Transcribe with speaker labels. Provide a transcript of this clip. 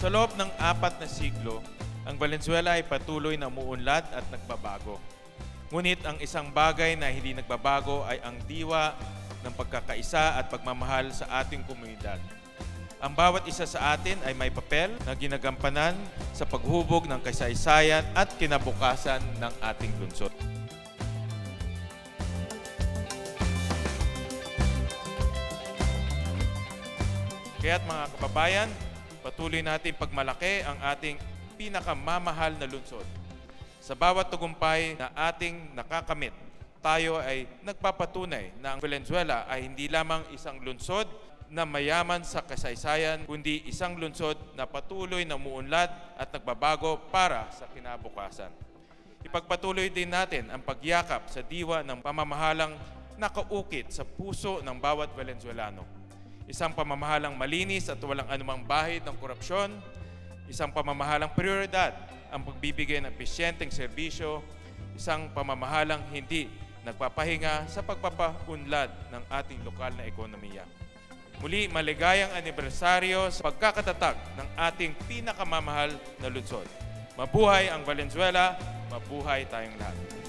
Speaker 1: Sa loob ng 4 na siglo, ang Valenzuela ay patuloy na umuunlad at nagbabago. Ngunit ang isang bagay na hindi nagbabago ay ang diwa ng pagkakaisa at pagmamahal sa ating komunidad. Ang bawat isa sa atin ay may papel na ginagampanan sa paghubog ng kasaysayan at kinabukasan ng ating lungsod. Kaya't mga kababayan, patuloy natin pagmalaki ang ating pinakamamahal na lungsod. Sa bawat tagumpay na ating nakakamit, tayo ay nagpapatunay na ang Valenzuela ay hindi lamang isang lungsod na mayaman sa kasaysayan, kundi isang lungsod na patuloy na umuunlad at nagbabago para sa kinabukasan. Ipagpatuloy din natin ang pagyakap sa diwa ng pamamahalang nakaukit sa puso ng bawat Valenzuelano. Isang pamamahalang malinis at walang anumang bahid ng korupsyon, isang pamamahalang prioridad ang pagbibigay ng epesyenteng serbisyo, isang pamamahalang hindi nagpapahinga sa pagpapaunlad ng ating lokal na ekonomiya. Muli, maligayang anibersaryo sa pagkakatatag ng ating pinakamamahal na lungsod. Mabuhay ang Valenzuela, mabuhay tayong lahat.